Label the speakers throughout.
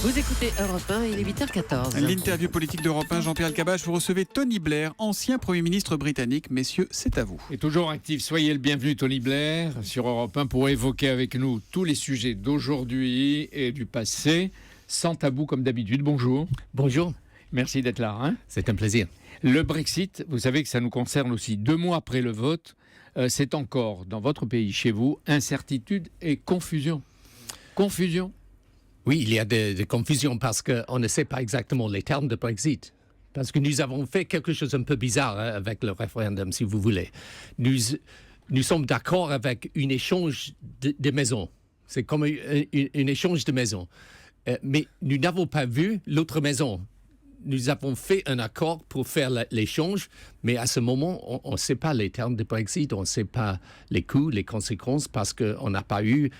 Speaker 1: Vous écoutez Europe 1, il est 8h14.
Speaker 2: L'interview politique d'Europe 1, Jean-Pierre Elkabbach, vous recevez Tony Blair, ancien Premier ministre britannique. Messieurs, c'est à vous.
Speaker 3: Et toujours actif, soyez le bienvenu Tony Blair sur Europe 1 pour évoquer avec nous tous les sujets d'aujourd'hui et du passé, sans tabou comme d'habitude. Bonjour.
Speaker 4: Bonjour.
Speaker 3: Merci d'être là.
Speaker 4: C'est un plaisir.
Speaker 3: Le Brexit, vous savez que ça nous concerne aussi. 2 mois après le vote, c'est encore, dans votre pays, chez vous, incertitude et confusion. Confusion.
Speaker 4: Oui, il y a des confusions parce qu'on ne sait pas exactement les termes de Brexit. Parce que nous avons fait quelque chose un peu bizarre avec le référendum, si vous voulez. Nous sommes d'accord avec un échange de maisons. C'est comme un échange de maisons. Mais nous n'avons pas vu l'autre maison. Nous avons fait un accord pour faire l'échange, mais à ce moment, on ne sait pas les termes de Brexit, on ne sait pas les coûts, les conséquences, parce qu'on n'a pas eu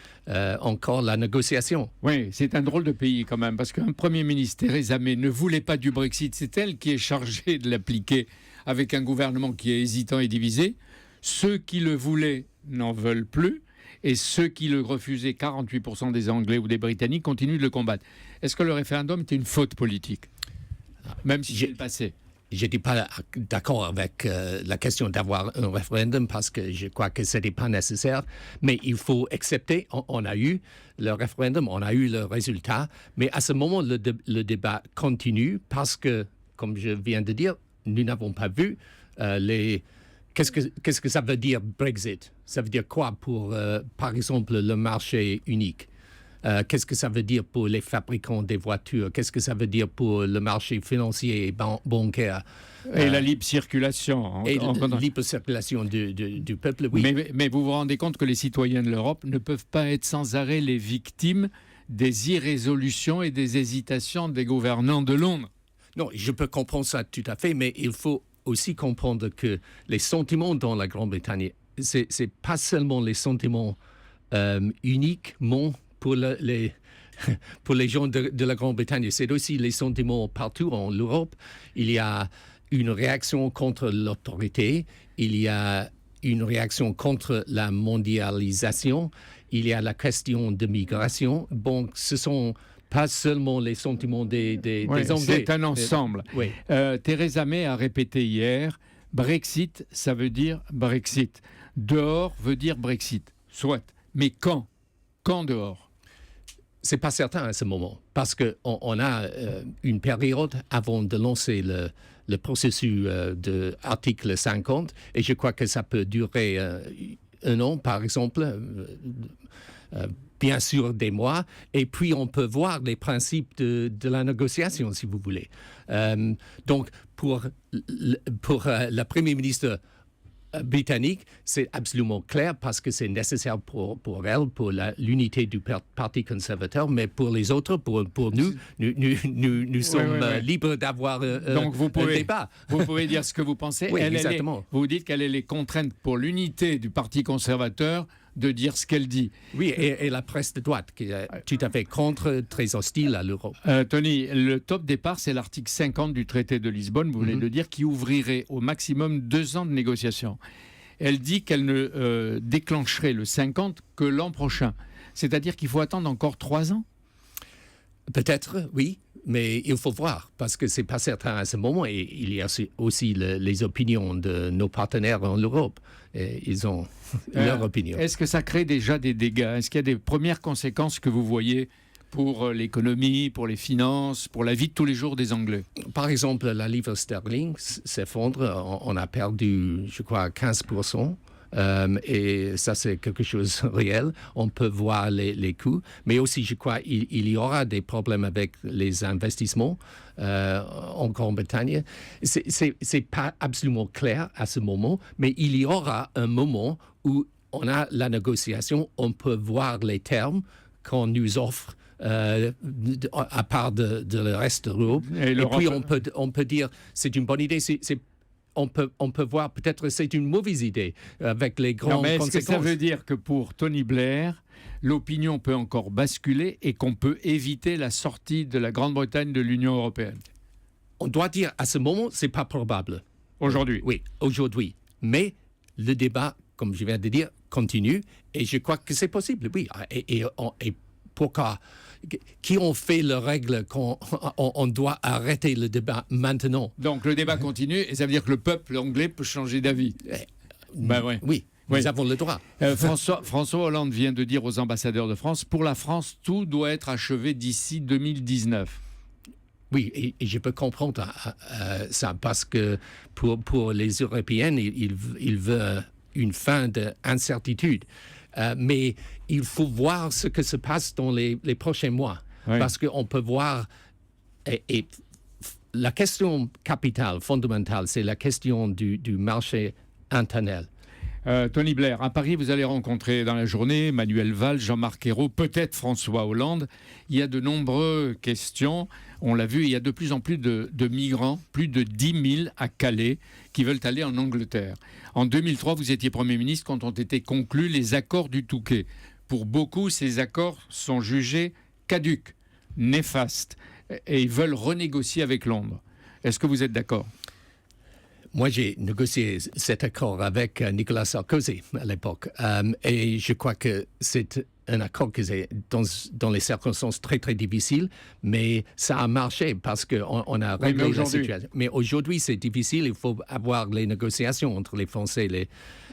Speaker 4: encore la négociation.
Speaker 3: Oui, c'est un drôle de pays quand même, parce qu'un Premier ministre, Theresa May, ne voulait pas du Brexit. C'est elle qui est chargée de l'appliquer avec un gouvernement qui est hésitant et divisé. Ceux qui le voulaient n'en veulent plus. Et ceux qui le refusaient, 48% des Anglais ou des Britanniques, continuent de le combattre. Est-ce que le référendum était une faute politique ? Même si c'est le passé.
Speaker 4: Je n'étais pas d'accord avec la question d'avoir un référendum parce que je crois que ce n'était pas nécessaire. Mais il faut accepter, on a eu le référendum, on a eu le résultat. Mais à ce moment, le débat continue parce que, comme je viens de dire, nous n'avons pas vu Qu'est-ce que ça veut dire Brexit? Ça veut dire quoi pour, par exemple, le marché unique? Qu'est-ce que ça veut dire pour les fabricants des voitures? Qu'est-ce que ça veut dire pour le marché financier et bancaire?
Speaker 3: Et la libre circulation.
Speaker 4: Et la libre circulation du peuple, oui.
Speaker 3: Mais vous vous rendez compte que les citoyens de l'Europe ne peuvent pas être sans arrêt les victimes des irrésolutions et des hésitations des gouvernants de Londres.
Speaker 4: Non, je peux comprendre ça tout à fait, mais il faut aussi comprendre que les sentiments dans la Grande-Bretagne, c'est pas seulement les sentiments uniquement pour les gens de la Grande-Bretagne, c'est aussi les sentiments partout en Europe. Il y a une réaction contre l'autorité, il y a une réaction contre la mondialisation, il y a la question de migration. Bon, ce sont pas seulement les sentiments des Anglais.
Speaker 3: C'est un ensemble.
Speaker 4: Oui.
Speaker 3: Theresa May a répété hier, Brexit, ça veut dire Brexit. Dehors veut dire Brexit. Soit. Mais quand? Quand dehors?
Speaker 4: C'est pas certain à ce moment, parce qu'on a une période avant de lancer le processus de article 50, et je crois que ça peut durer 1 an, par exemple, bien sûr des mois, et puis on peut voir les principes de la négociation, si vous voulez. Donc, pour la Premier ministre britannique, c'est absolument clair parce que c'est nécessaire pour elle, pour l'unité du Parti conservateur, mais pour les autres, pour nous sommes libres d'avoir un débat.
Speaker 3: Vous pouvez dire ce que vous pensez.
Speaker 4: Oui, exactement.
Speaker 3: Vous dites qu'elle est les contraintes pour l'unité du Parti conservateur de dire ce qu'elle dit.
Speaker 4: Oui, et la presse de droite, qui est tout à fait contre, très hostile à l'Europe.
Speaker 3: Tony, le top départ, c'est l'article 50 du traité de Lisbonne, vous venez de dire, qui ouvrirait au maximum 2 ans de négociation. Elle dit qu'elle ne déclencherait le 50 que l'an prochain. C'est-à-dire qu'il faut attendre encore 3 ans?
Speaker 4: Peut-être, oui, mais il faut voir, parce que c'est pas certain à ce moment, et il y a aussi les opinions de nos partenaires en Europe. Et ils ont leur opinion.
Speaker 3: Est-ce que ça crée déjà des dégâts? Est-ce qu'il y a des premières conséquences que vous voyez pour l'économie, pour les finances, pour la vie de tous les jours des Anglais?
Speaker 4: Par exemple, la livre sterling s'effondre, on a perdu, je crois, 15%. Et ça, c'est quelque chose de réel. On peut voir les coûts. Mais aussi, je crois, il y aura des problèmes avec les investissements en Grande-Bretagne. C'est pas absolument clair à ce moment, mais il y aura un moment où on a la négociation, on peut voir les termes qu'on nous offre à part de le reste de l'Europe. Et puis, on peut dire, c'est une bonne idée, on peut voir peut-être c'est une mauvaise idée avec les grandes conséquences.
Speaker 3: Est-ce que ça veut dire que pour Tony Blair, l'opinion peut encore basculer et qu'on peut éviter la sortie de la Grande-Bretagne de l'Union européenne?
Speaker 4: On doit dire à ce moment, c'est pas probable.
Speaker 3: Aujourd'hui?
Speaker 4: Oui, aujourd'hui. Mais le débat, comme je viens de dire, continue et je crois que c'est possible, oui. Et pourquoi? Qui ont fait la règle qu'on doit arrêter le débat maintenant?
Speaker 3: Donc le débat continue et ça veut dire que le peuple anglais peut changer d'avis. Ouais.
Speaker 4: Oui, nous avons le droit.
Speaker 3: François Hollande vient de dire aux ambassadeurs de France, pour la France, tout doit être achevé d'ici 2019.
Speaker 4: Oui, et je peux comprendre ça parce que pour les Européennes, ils veulent une fin d'incertitude. Mais il faut voir ce que se passe dans les prochains mois. Oui. Parce qu'on peut voir... Et la question capitale, fondamentale, c'est la question du marché interne.
Speaker 3: Tony Blair, à Paris, vous allez rencontrer dans la journée Manuel Valls, Jean-Marc Ayrault, peut-être François Hollande. Il y a de nombreuses questions. On l'a vu, il y a de plus en plus de migrants, plus de 10 000 à Calais, qui veulent aller en Angleterre. En 2003, vous étiez Premier ministre quand ont été conclus les accords du Touquet. Pour beaucoup, ces accords sont jugés caducs, néfastes, et ils veulent renégocier avec Londres. Est-ce que vous êtes d'accord ?
Speaker 4: Moi, j'ai négocié cet accord avec Nicolas Sarkozy à l'époque. Et je crois que c'est un accord qui est dans les circonstances très, très difficiles, mais ça a marché parce qu'on a réglé la situation. Mais aujourd'hui, c'est difficile. Il faut avoir les négociations entre les Français et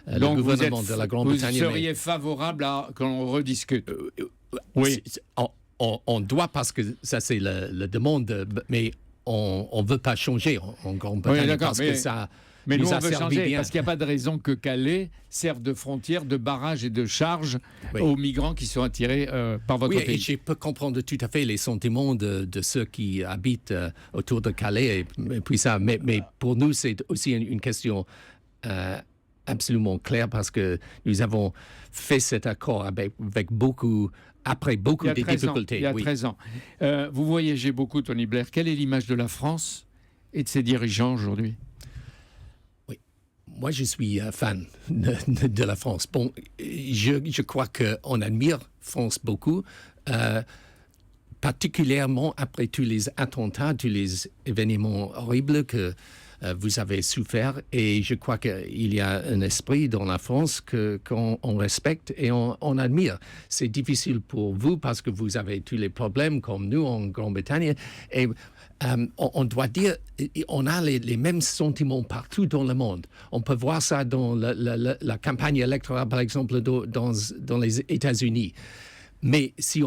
Speaker 4: le gouvernement de la Grande-Bretagne.
Speaker 3: Vous seriez favorable à qu'on rediscute?
Speaker 4: Oui. On doit, parce que ça, c'est la demande, mais... On ne veut pas changer en Grande-Bretagne parce que ça
Speaker 3: mais
Speaker 4: nous
Speaker 3: nous,
Speaker 4: a
Speaker 3: on veut
Speaker 4: servi
Speaker 3: changer
Speaker 4: bien.
Speaker 3: Parce qu'il n'y a pas de raison que Calais serve de frontière, de barrage et de charge aux migrants qui sont attirés par votre pays.
Speaker 4: Et je peux comprendre tout à fait les sentiments de ceux qui habitent autour de Calais. Et puis ça, mais pour nous, c'est aussi une question absolument claire parce que nous avons fait cet accord avec beaucoup... Après beaucoup de difficultés.
Speaker 3: Il y a 13 ans. Vous voyagez beaucoup, Tony Blair. Quelle est l'image de la France et de ses dirigeants aujourd'hui?
Speaker 4: Oui, moi je suis fan de la France. Bon, je crois qu'on admire France beaucoup, particulièrement après tous les attentats, tous les événements horribles que vous avez souffert. Et je crois qu'il y a un esprit dans la France qu'on respecte et on admire. C'est difficile pour vous parce que vous avez tous les problèmes comme nous en Grande-Bretagne. Et on doit dire, on a les mêmes sentiments partout dans le monde. On peut voir ça dans la campagne électorale, par exemple, dans les États-Unis. Mais si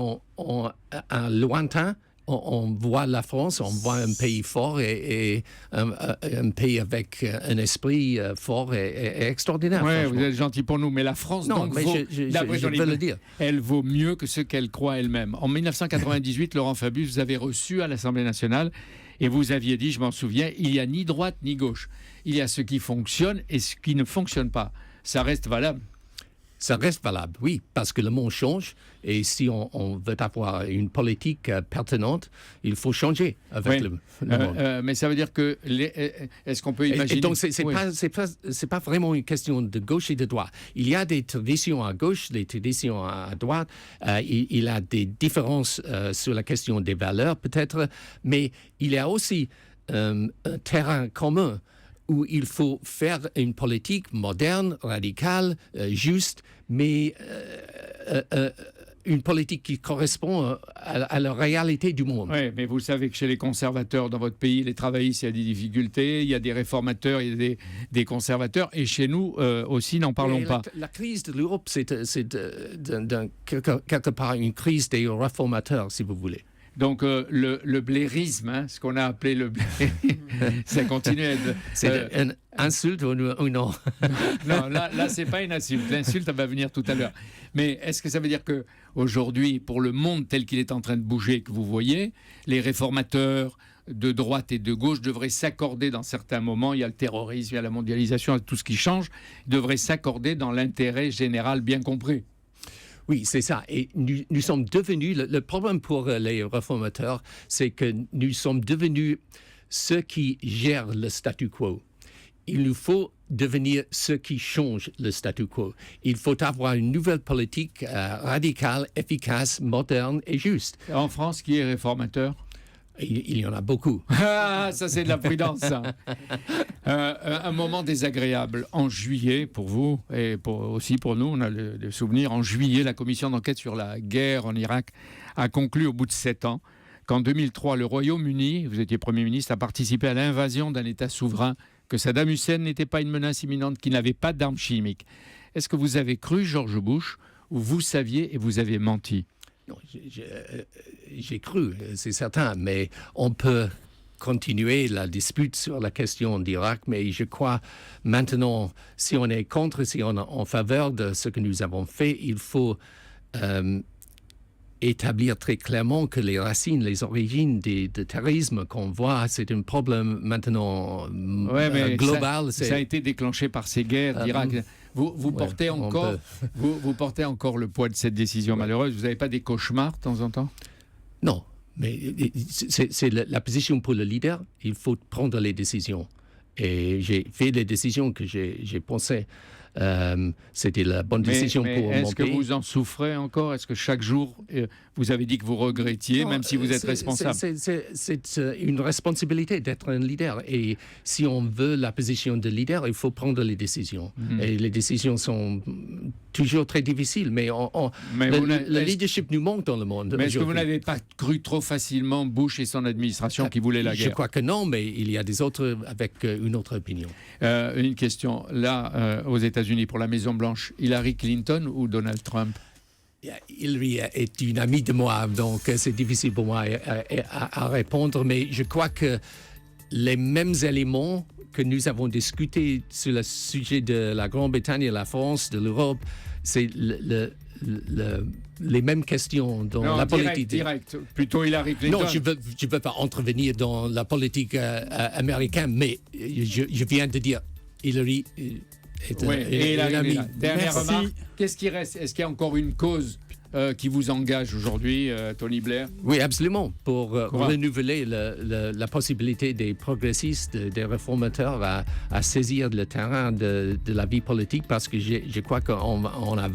Speaker 4: à lointain, on voit la France, on voit un pays fort et un pays avec un esprit fort et extraordinaire.
Speaker 3: Oui, vous êtes gentil pour nous, mais la France,
Speaker 4: non, donc, mais je veux le dire.
Speaker 3: Elle vaut mieux que ce qu'elle croit elle-même. En 1998, Laurent Fabius, vous avez reçu à l'Assemblée nationale et vous aviez dit, je m'en souviens, il n'y a ni droite ni gauche. Il y a ce qui fonctionne et ce qui ne fonctionne pas. Ça reste valable.
Speaker 4: Ça reste valable, oui, parce que le monde change et si on veut avoir une politique pertinente, il faut changer avec le monde.
Speaker 3: Mais ça veut dire que est-ce qu'on peut imaginer...
Speaker 4: Et donc c'est pas vraiment une question de gauche et de droite. Il y a des traditions à gauche, des traditions à droite. Il y a des différences sur la question des valeurs peut-être, mais il y a aussi un terrain commun où il faut faire une politique moderne, radicale, juste, mais une politique qui correspond à la réalité du monde.
Speaker 3: Oui, mais vous savez que chez les conservateurs dans votre pays, les travaillistes, il y a des difficultés, il y a des réformateurs, il y a des conservateurs, et chez nous aussi, n'en parlons pas.
Speaker 4: La crise de l'Europe, c'est quelque part une crise des réformateurs, si vous voulez.
Speaker 3: Donc le blairisme, ce qu'on a appelé le blairisme, ça continue à être...
Speaker 4: C'est une insulte ou non?
Speaker 3: Non, là c'est pas une insulte. L'insulte, elle va venir tout à l'heure. Mais est-ce que ça veut dire qu'aujourd'hui, pour le monde tel qu'il est en train de bouger, que vous voyez, les réformateurs de droite et de gauche devraient s'accorder dans certains moments, il y a le terrorisme, il y a la mondialisation, tout ce qui change, devraient s'accorder dans l'intérêt général bien compris?
Speaker 4: Oui, c'est ça. Et nous sommes devenus, le problème pour les réformateurs, c'est que nous sommes devenus ceux qui gèrent le statu quo. Il nous faut devenir ceux qui changent le statu quo. Il faut avoir une nouvelle politique radicale, efficace, moderne et juste.
Speaker 3: En France, qui est réformateur?
Speaker 4: Il y en a beaucoup.
Speaker 3: Ah, ça c'est de la prudence. Ça. Un moment désagréable en juillet pour vous et aussi pour nous, on a le souvenir. En juillet, la commission d'enquête sur la guerre en Irak a conclu au bout de 7 ans qu'en 2003, le Royaume-Uni, vous étiez Premier ministre, a participé à l'invasion d'un État souverain, que Saddam Hussein n'était pas une menace imminente, qu'il n'avait pas d'armes chimiques. Est-ce que vous avez cru George Bush ou vous saviez et vous avez menti?
Speaker 4: Non, j'ai cru, c'est certain, mais on peut continuer la dispute sur la question d'Irak, mais je crois maintenant, si on est contre, si on est en faveur de ce que nous avons fait, il faut établir très clairement que les racines, les origines du terrorisme qu'on voit, c'est un problème maintenant global.
Speaker 3: Ça a été déclenché par ces guerres d'Irak. Vous portez encore le poids de cette décision malheureuse. Vous n'avez pas des cauchemars de temps en temps?
Speaker 4: Non, mais c'est la position pour le leader. Il faut prendre les décisions. Et j'ai fait les décisions que j'ai pensé. C'était la bonne décision pour mon pays.
Speaker 3: Est-ce que vous en souffrez encore? Est-ce que chaque jour, vous avez dit que vous regrettiez, même si vous êtes responsable?
Speaker 4: C'est une responsabilité d'être un leader. Et si on veut la position de leader, il faut prendre les décisions. Et les décisions sont toujours très difficiles. Mais le leadership nous manque dans le monde.
Speaker 3: Mais est-ce que vous n'avez pas cru trop facilement Bush et son administration qui voulaient la guerre?
Speaker 4: Je crois que non, mais il y a des autres avec une autre opinion.
Speaker 3: Une question. Là, aux États-Unis, pour la Maison-Blanche, Hillary Clinton ou Donald Trump?
Speaker 4: Hillary est une amie de moi, donc c'est difficile pour moi à répondre, mais je crois que les mêmes éléments que nous avons discutés sur le sujet de la Grande-Bretagne, la France, de l'Europe, c'est les mêmes questions dans la politique.
Speaker 3: Direct. Plutôt Hillary Clinton.
Speaker 4: Non, je ne veux pas intervenir dans la politique américaine, mais je viens de dire Hillary
Speaker 3: et la
Speaker 4: amie.
Speaker 3: Dernière remarque, qu'est-ce qui reste? Est-ce qu'il y a encore une cause qui vous engage aujourd'hui, Tony Blair?
Speaker 4: Oui, absolument, pour renouveler la possibilité des progressistes, des réformateurs à saisir le terrain de la vie politique, parce que je crois qu'on a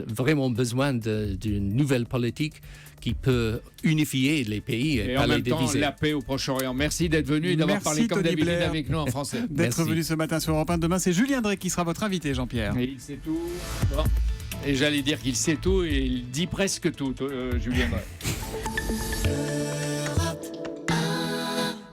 Speaker 4: vraiment besoin d'une nouvelle politique qui peut unifier les pays et pas les diviser.
Speaker 3: Et en même temps, la paix au Proche-Orient. Merci d'être venu et d'avoir parlé comme d'habitude avec nous en français.
Speaker 2: D'être venu ce matin sur Europe 1. Demain, c'est Julien Drey qui sera votre invité, Jean-Pierre.
Speaker 3: Et il sait tout. Et j'allais dire qu'il sait tout et il dit presque tout, Julien Drey.